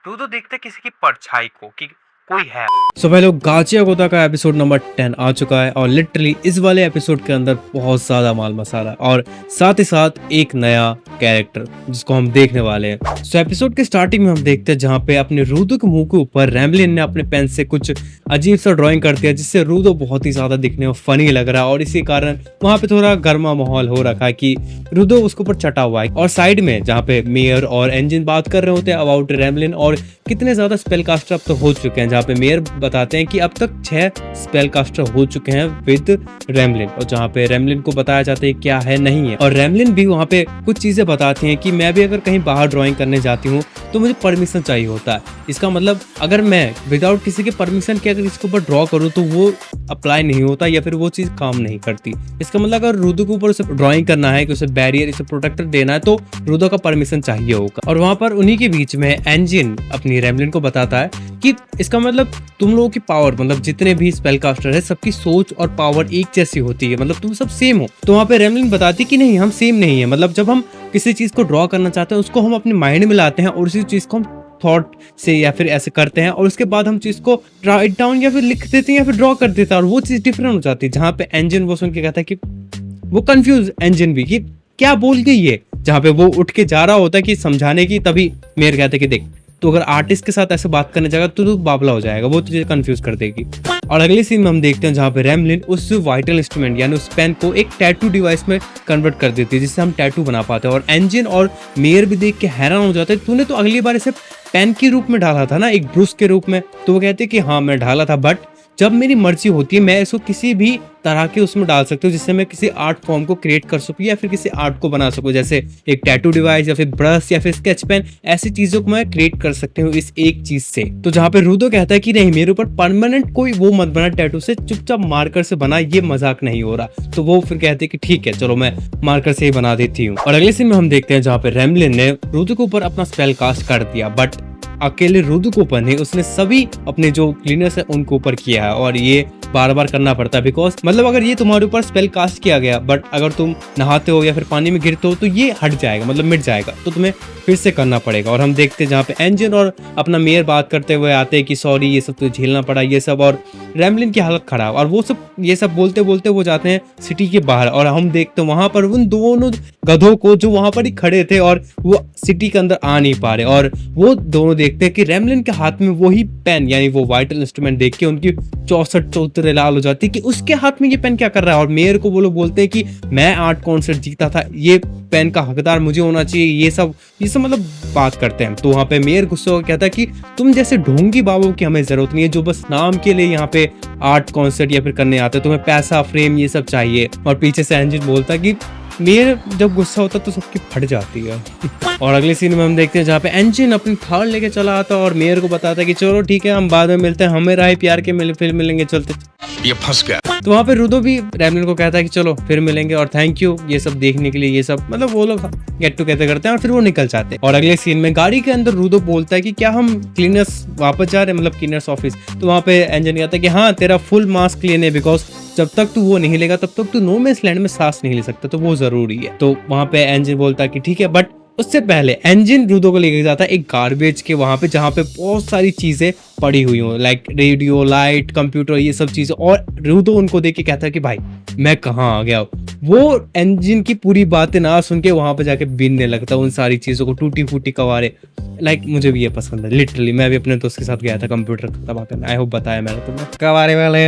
रूदो देखते किसी की परछाई को कि कोई है। सो भाई लोग, गाचिया गोता का एपिसोड नंबर 10 आ चुका है और लिटरली इस वाले एपिसोड के अंदर बहुत ज्यादा माल मसाला और साथ ही साथ एक नया कैरेक्टर जिसको हम देखने वाले हैं। सो एपिसोड के स्टार्टिंग में हम देखते हैं जहाँ पे अपने रूदो के मुंह के ऊपर रैमलिन ने अपने पेन से कुछ अजीब सा ड्राइंग कर दिया जिससे रूदो बहुत ही ज्यादा दिखने में फनी लग रहा है और इसी कारण वहाँ पे थोड़ा गर्मा माहौल हो रखा है कि रूदो उसके ऊपर चटा हुआ है। और साइड में जहाँ पे मेयर और एंजिन बात कर रहे होते हैं अबाउट रैमलिन और कितने ज्यादा स्पेल कास्टर अब तो हो चुके हैं, जहाँ पे मेयर बताते हैं कि अब तक 6 स्पेल कास्टर हो चुके हैं विद रैमलिन, और जहाँ पे रैमलिन को बताया जाता है क्या है नहीं है। और रैमलिन भी वहाँ पे कुछ चीजें बताती हैं कि मैं भी अगर कहीं बाहर ड्राइंग करने जाती हूँ तो मुझे परमिशन चाहिए होता है। इसका मतलब अगर मैं विदाउट किसी के परमिशन के अगर इसके ऊपर ड्रॉ करूँ तो वो अप्लाई नहीं होता या फिर वो चीज काम नहीं करती। इसका मतलब अगर रूदो के ऊपर उसे ड्राइंग करना है कि उसे बैरियर इसे प्रोटेक्टर देना है तो रूदो का परमिशन चाहिए होगा। और वहां पर उन्हीं के बीच में एंजिन अपनी रैमलिन को बताता है कि इसका मतलब तुम लोगों की पावर, मतलब जितने भी स्पेल कास्टर है सबकी सोच और पावर एक जैसी होती है, मतलब तुम सब सेम हो। तो वहां पे रैमलिन बताती कि नहीं, हम सेम नहीं है। मतलब जब हम किसी चीज को ड्रॉ करना चाहते हैं उसको हम अपने माइंड में लाते हैं और उसी चीज को हम थॉट से या फिर ऐसे करते हैं और उसके बाद हम चीज को राइट डाउन या फिर लिख देते हैं या फिर ड्रॉ कर देते हैं और वो चीज डिफरेंट हो जाती है। जहाँ पे एंजिन वो सुन के कहता है कि वो कंफ्यूज एंजिन भी कि क्या बोल गई ये, जहाँ पे वो उठ के जा रहा होता है कि समझाने की, तभी मेयर कहते कि देख तो अगर आर्टिस्ट के साथ ऐसे बात करने जाएगा तो तू बावला हो जाएगा, वो तुझे कंफ्यूज कर देगी। और अगले सीन में हम देखते हैं जहाँ पे रैमलिन उस वाइटल इंस्ट्रूमेंट यानी उस पेन को एक टैटू डिवाइस में कन्वर्ट कर देती है जिससे हम टैटू बना पाते हैं। और एंजिन और मेयर भी देख के हैरान हो जाते हैं, तूने तो अगली बार इसे पेन के रूप में डाला था ना, एक ब्रूस के रूप में। तो वो कहते हैं कि हाँ मैं डाला था, बट जब मेरी मर्जी होती है मैं इसको किसी भी तरह के उसमें डाल सकती हूँ जिससे मैं किसी आर्ट फॉर्म को क्रिएट कर सकूँ या फिर किसी आर्ट को बना सकूँ, जैसे एक टैटू डिवाइस या फिर ब्रश या फिर स्केच पेन। ऐसी चीजों को मैं क्रिएट कर सकती हूँ इस एक चीज से। तो जहाँ पे रूदो कहता है कि नहीं, मेरे ऊपर परमानेंट कोई वो मत बना टैटू से, चुपचाप मार्कर से बना, ये मजाक नहीं हो रहा। तो वो फिर कहते हैं कि ठीक है चलो मैं मार्कर से ही बना देती हूँ। और अगले सीन में हम देखते हैं जहाँ पे रैमलिन ने रूदो के ऊपर अपना स्पेल कास्ट कर दिया, बट अकेले रूदो के ऊपर नहीं, उसने सभी अपने जो क्लीनर्स है उनके ऊपर किया है। और ये बार बार करना पड़ता है बिकॉज मतलब अगर ये तुम्हारे ऊपर स्पेल कास्ट किया गया बट अगर तुम नहाते हो या फिर पानी में गिरते हो तो ये हट जाएगा, मतलब मिट जाएगा, तो तुम्हें फिर से करना पड़ेगा। और हम देखते हैं जहाँ पे एंजिन और अपना मेयर बात करते हुए आते हैं कि सॉरी ये सब तो झेलना पड़ा ये सब, और रैमलिन की हालत खराब। और वो सब ये सब बोलते बोलते वो जाते हैं सिटी के बाहर और हम देखते हैं वहां पर उन दोनों गधों को जो वहां पर ही खड़े थे और वो सिटी के अंदर आ नहीं पा रहे। और वो दोनों देखते हैं कि रैमलिन के हाथ में वही पेन यानी वो वाइटल इंस्ट्रूमेंट देख के उनकी 64 चौतरे लाल हो जाती है कि उसके हाथ में ये पेन क्या कर रहा है। और मेयर को वो लोग बोलते हैं कि मैं आर्ट कॉन्सर्ट जीता था, ये पेन का हकदार मुझे होना चाहिए, ये सब मतलब बात करते हैं। तो वहां पे मेयर गुस्सा होकर कहता है कि तुम जैसे ढोंगी बाबू की हमें जरूरत नहीं है जो बस नाम के लिए यहाँ पे आर्ट कॉन्सर्ट या फिर करने आते हैं, तुम्हें पैसा फ्रेम ये सब चाहिए। और पीछे से एंजिन बोलता है कि मेयर जब गुस्सा होता तो सबकी फट जाती है। और अगले सीन में हम देखते हैं जहाँ पे एंजिन अपनी थार लेके चला आता है और मेयर को बताता है कि चलो ठीक है हम बाद में मिलते हैं, हमें राय प्यार के फिर मिलेंगे, चलते। ये फंस गया। तो वहाँ पे रूदो भी रैमलिन को कहता है कि चलो फिर मिलेंगे और थैंक यू ये सब देखने के लिए, ये सब मतलब वो लोग गेट टुगेदर करते हैं और फिर वो निकल जाते हैं। और अगले सीन में गाड़ी के अंदर रूदो बोलता है कि क्या हम क्लीनर्स वापस जा रहे हैं, मतलब क्लीनर्स ऑफिस। तो वहाँ पे एंजिन कहता है कि हाँ तेरा फुल मास्क लेने, बिकॉज जब तक तू वो नहीं लेगा तब तक तू नो मैंस लैंड में सांस नहीं ले सकता, तो वो जरूरी है। तो वहाँ पे एंजिन बोलता है कि ठीक है, बट उससे पहले एंजिन रूदो को लेके जाता है एक गार्बेज के वहां पे जहाँ पे बहुत सारी चीजें पड़ी हुई हो, लाइक रेडियो, लाइट, कंप्यूटर, ये सब चीजें। और रूदो उनको देख के कहता है कि भाई मैं कहाँ आ गया। वो एंजिन की पूरी बातें ना सुन के वहां पे जाके बीनने लगता है उन सारी चीजों को, टूटी फूटी कवारे। लाइक मुझे भी ये पसंद है, लिटरली मैं भी अपने दोस्त के साथ गया था कंप्यूटर तबाह करने, आई होप बताया मैंने तुम्हें, कवारे वाले।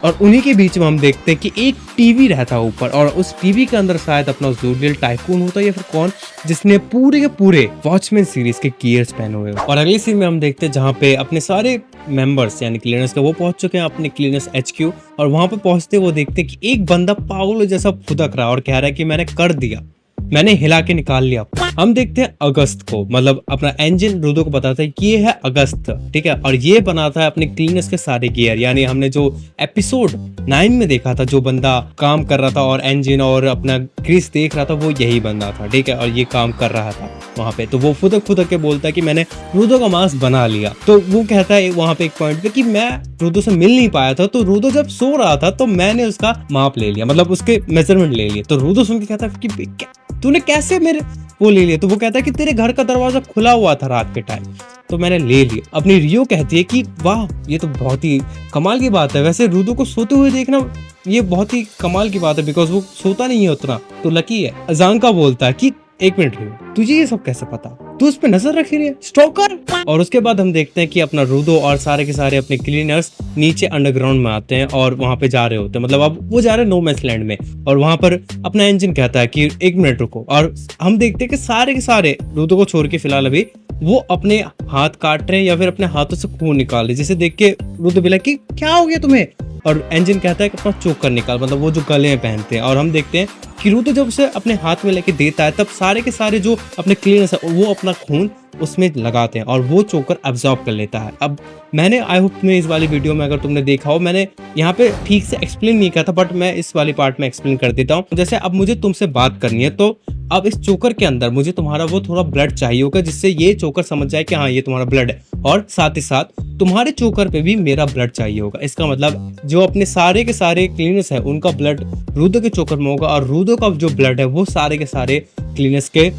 और उन्हीं के बीच में हम देखते हैं कि एक टीवी रहता है ऊपर और उस टीवी के अंदर शायद अपना ज़ोडियल टाइकून होता है या फिर कौन, जिसने पूरे के पूरे वॉचमैन सीरीज के गियर्स पहने हुए। और अगले सीन में हम देखते हैं जहाँ पे अपने सारे मेंबर्स यानी क्लीनर्स के वो पहुंच चुके हैं अपने क्लीनर्स HQ। और वहां पे पहुंचते वो देखते हैं कि एक बंदा पागल जैसा फुदक रहा और कह रहा है कि मैंने कर दिया, मैंने हिला के निकाल लिया। हम देखते हैं अगस्त को, मतलब अपना एंजिन रूदो को बताता है कि ये है अगस्त, ठीक है, और ये बनाता है अपने क्लीनर्स के सारे गियर। यानी हमने जो एपिसोड 9 में देखा था जो बंदा काम कर रहा था और एंजिन और अपना क्रिस देख रहा था, वो यही बंदा था, ठीक है, और ये काम कर रहा था वहां पे। तो वो फुदक फुदक के बोलता है कि मैंने रूदो का मास्क बना लिया। तो वो कहता है वहां पे एक पॉइंट पे कि मैं रूदो से मिल नहीं पाया था, तो रूदो जब सो रहा था तो मैंने उसका माप ले लिया, मतलब उसके मेजरमेंट ले लिए। तो रूदो सुन के कहता है कि तूने कैसे मेरे वो ले लिया। तो वो कहता है कि तेरे घर का दरवाजा खुला हुआ था रात के टाइम, तो मैंने ले लिया। अपनी रियो कहती है कि वाह ये तो बहुत ही कमाल की बात है, वैसे रुदो को सोते हुए देखना ये बहुत ही कमाल की बात है बिकॉज वो सोता नहीं है उतना, तो लकी है। अजांका बोलता है कि एक मिनट रियो, तुझे ये सब कैसे पता, तू उस पे नजर रखी रही है, स्टॉकर। और उसके बाद हम देखते हैं कि अपना रुदो और सारे के सारे अपने क्लीनर्स नीचे अंडरग्राउंड में आते हैं और वहां पे जा रहे होते हैं, मतलब अब वो जा रहे हैं नो मैंस लैंड में। और वहां पर अपना इंजन कहता है कि एक मिनट रुको, और हम देखते हैं कि सारे के सारे रुदो को छोड़ के फिलहाल अभी वो अपने हाथ काट रहे हैं या फिर अपने हाथों से खून निकाल रहे, जिसे देख के रुदो बोला कि क्या हो गया तुम्हें, और इंजन कहता है कि अपना चोकर निकाल, मतलब वो जो गले में पहनते हैं। और हम देखते हैं कि रुदो जब उसे अपने हाथ में लेके देता है तब सारे के सारे जो अपने क्लीनर्स है वो अपना खून उसमें लगाते हैं और वो चोकर एब्जॉर्ब कर लेता है। अब मैंने आई होप में इस वाली वीडियो में अगर तुमने देखा हो, मैंने यहाँ पे ठीक से एक्सप्लेन नहीं किया था, बट मैं इस वाली पार्ट में एक्सप्लेन कर देता हूँ। जैसे अब मुझे तुमसे बात करनी है, तो अब इस चोकर के अंदर मुझे तुम्हारा वो थोड़ा ब्लड चाहिए होगा, जिससे ये चोकर समझ जाए कि हाँ ये तुम्हारा ब्लड है, और साथ ही साथ तुम्हारे चोकर पे भी मेरा ब्लड चाहिए होगा। इसका मतलब जो अपने सारे के सारे क्लीनर्स है उनका ब्लड रुदो के चोकर में होगा, और रुदो का जो ब्लड है वो सारे के सारे क्लीनर्स के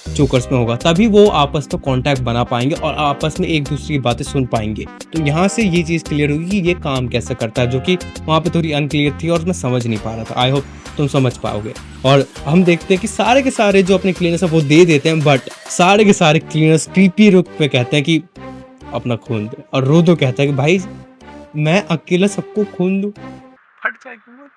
चोकर्स में होगा, तभी वो आपस में कांटेक्ट बना पाएंगे और आपस में एक दूसरे की बातें सुन पाएंगे। तो यहाँ से ये चीज़ क्लियर होगी कि ये काम कैसे करता है, जो कि वहाँ पे थोड़ी अनक्लियर थी और मैं समझ नहीं पा रहा था। आई होप तुम समझ पाओगे। और हम देखते हैं कि सारे के सारे जो अपने क्लीनर्स है वो दे देते हैं, बट सारे के सारे क्लीनर्स क्रीपी रुख पे कहते हैं कि अपना खून दे, और रुदो कहता है कि भाई मैं अकेला सबको खून दूं, फट जाएगी वो।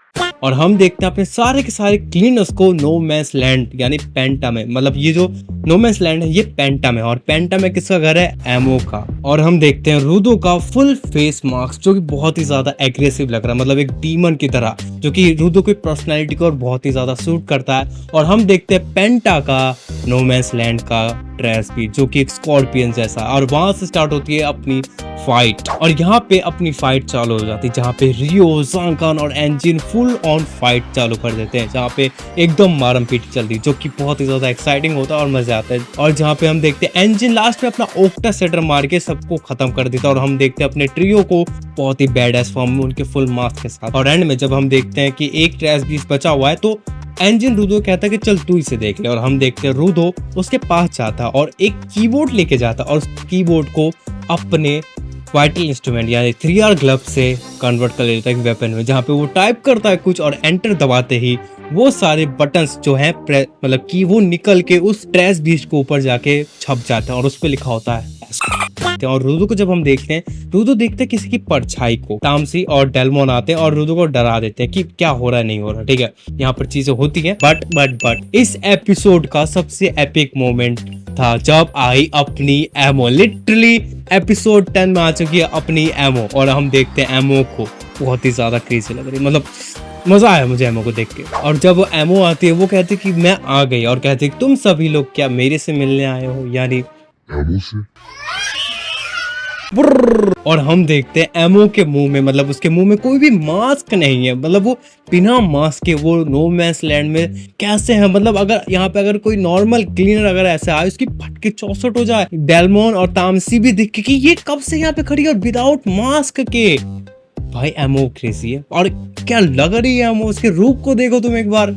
और हम देखते हैं अपने सारे के सारे क्लीनर्स को नो मैंस लैंड यानी पेंटा में, मतलब ये जो नो मैंस लैंड है ये पेंटा में, और पेंटा में किसका घर है, एमो का। और हम देखते हैं रुदो का फुल फेस मास्क जो कि बहुत ही ज्यादा एग्रेसिव लग रहा है, मतलब एक डीमन की तरह, जो कि रुदो की पर्सनैलिटी को और बहुत ही ज्यादा सूट करता है। और हम देखते हैं पेंटा का नो मैंस लैंड का ड्रेस भी, जो कि एक स्कॉर्पियन जैसा, और वहां से स्टार्ट होती है अपनी फाइट। और यहाँ पे अपनी फाइट चालू हो जाती है, जहाँ पे रियो, ज़ांगन और एंजिन फुल ऑन फाइट चालू कर देते हैं, जहाँ पे एकदम मारम पीटी चल रही, जो कि बहुत ही ज्यादा एक्साइटिंग होता है और मजा आता है। और जहाँ पे हम देखते हैं एंजिन लास्ट में अपना ओक्टा सेटर मार के सबको खत्म कर देता है, और हम देखते हैं अपने ट्रियो को बहुत ही बैड एस फॉर्म में उनके फुल मास्क के साथ। और एंड में जब हम देखते हैं कि एक ट्रैश बीस बचा हुआ है, तो एंजिन रुदो कहता है कि चल तू इसे देख ले, और हम देखते हैं रुदो उसके पास जाता और एक कीबोर्ड लेके जाता और उस कीबोर्ड को अपने वाइटल इंस्ट्रूमेंट यानी 3R ग्लव से कन्वर्ट कर लेता है एक वेपन में, जहाँ पे वो टाइप करता है कुछ और एंटर दबाते ही वो सारे बटन्स जो हैं मतलब कि वो निकल के उस ट्रैश बीस्ट के ऊपर जाके छप जाता है और उस पे लिखा होता है। और रुदो को जब हम देखते हैं, रुदो देखते हैं किसी की परछाई को, तामसी और डेलमोन आते हैं और रुदो को डरा देते हैं कि क्या हो रहा है नहीं हो रहा। ठीक है, यहाँ पर चीजें होती हैं, बट इस एपिसोड का सबसे एपिक मोमेंट था जब आई अपनी एमो। लिटरली एपिसोड 10 में आ चुकी है अपनी एमो, और हम देखते हैं एमो को बहुत ही ज्यादा क्रेजी लग रही, मतलब मजा आया मुझे एमो को देख के। और जब वो एमो आती है वो कहती है कि मैं आ गई, और कहती है तुम सभी लोग क्या मेरे से मिलने आए हो, यानी एमो से। और हम देखते हैं एमो के मुंह में, मतलब उसके मुंह में कोई भी मास्क नहीं है, मतलब वो बिना मास्क के वो नो मैंस लैंड में कैसे है। मतलब अगर यहाँ पे अगर कोई नॉर्मल क्लीनर अगर ऐसे आए उसकी फटके चौसठ हो जाए। डेलमोन और तामसी भी दिख के कि ये कब से यहाँ पे खड़ी है और विदाउट मास्क के। भाई एमो क्रेजी है, और क्या लग रही है एमो, उसके रूप को देखो तुम एक बार,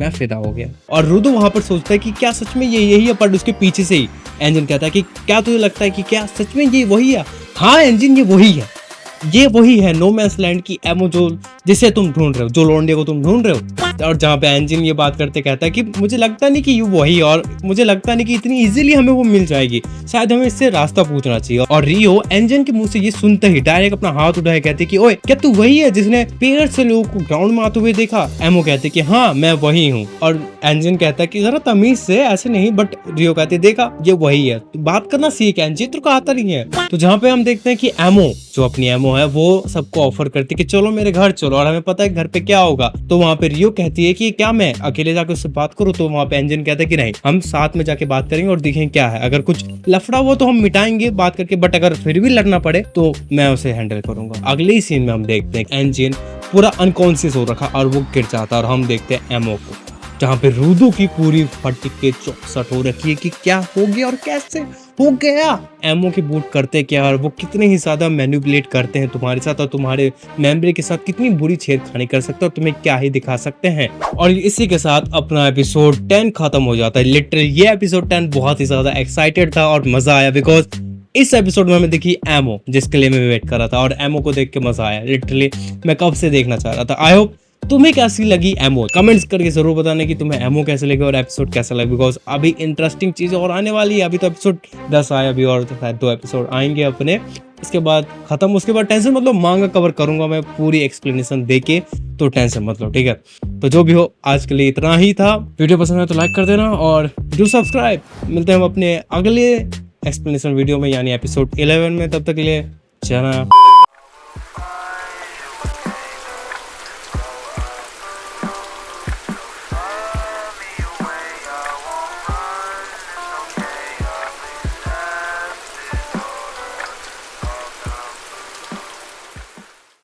मैं फिदा हो गया। और रुदो वहां पर सोचता है कि क्या सच में ये यही है, पर उसके पीछे से ही एंजिन कहता है कि क्या तुझे लगता है कि क्या सच में ये वही है। हाँ एंजिन ये वही है, ये वही है नो मैंस लैंड की एमो जो जिसे तुम ढूंढ रहे हो, जो लौंडे को तुम ढूंढ रहे हो। और जहाँ पे एंजिन ये बात करते कहता है कि मुझे लगता नहीं कि ये वही, और मुझे लगता नहीं कि इतनी इजीली हमें वो मिल जाएगी, शायद हमें इससे रास्ता पूछना चाहिए। और रियो एंजिन के मुंह से ये सुनते ही डायरेक्ट अपना हाथ उठाए कहते कि ओए क्या तू वही है जिसने पेड़ से लोगों को ग्राउंड में आते हुए देखा। एमो कहते कि हाँ मैं वही हूँ, और एंजिन कहता है कि जरा तमीज से ऐसे नहीं, बट रियो कहते देखा ये वही है, तो बात करना सीख एंजिन, तो आता नहीं है। तो जहाँ पे हम देखते हैं कि एमो जो अपनी एमो है वो सबको ऑफर करती है कि चलो मेरे घर चलो, और हमें पता है घर पे क्या होगा। तो वहाँ पे रियो कहती है कि क्या मैं अकेले जाकर उससे बात करूँ, तो वहाँ पे एंजिन कहता है कि नहीं हम साथ में जाके बात करेंगे और देखेंगे क्या है, अगर कुछ लफड़ा हुआ तो हम मिटाएंगे बात करके, बट अगर फिर भी लड़ना पड़े तो मैं उसे हैंडल करूंगा। अगले ही सीन में हम देखते हैं एंजिन पूरा अनकॉन्शियस हो रखा और वो गिर जाता है, और हम देखते हैं एमो को जहाँ पे रुदो की पूरी फटके चौसठ हो रखी है कि क्या हो गया और कैसे हो गया। एमो की बूट करते क्या, और वो कितने ही ज्यादा मैनिपुलेट करते हैं तुम्हारे साथ, और तुम्हारे मेमोरी के साथ कितनी बुरी छेड़खानी कर सकते हैं और तुम्हें क्या ही दिखा सकते हैं। और इसी के साथ अपना एपिसोड 10 खत्म हो जाता है। लिटरली ये एपिसोड 10 बहुत ही ज्यादा एक्साइटेड था और मजा आया, बिकॉज इस एपिसोड में हमें दिखी एमो, जिसके लिए मैं वेट कर रहा था और एमो को देख के मजा आया। लिटरली मैं कब से देखना चाह रहा था। आई होप तुम्हें कैसी लगी एमो, कमेंट्स करके जरूर बताने कि तुम्हें एमो कैसे लगे और एपिसोड कैसा लगा, बिकॉज अभी इंटरेस्टिंग चीज़ और आने वाली है। अभी तो एपिसोड 10 आया, अभी और तो शायद 2 एपिसोड आएंगे अपने, इसके बाद खत्म। उसके बाद टेंशन मतलब मांगा कवर करूंगा मैं पूरी एक्सप्लेनेशन देके, तो टेंशन मत लो, ठीक है। तो जो भी हो, आज के लिए इतना ही था। वीडियो पसंद है तो लाइक कर देना और डू सब्सक्राइब। मिलते हैं हम अपने अगले एक्सप्लेनेशन वीडियो में, यानी एपिसोड 11 में। तब तक के लिए चला।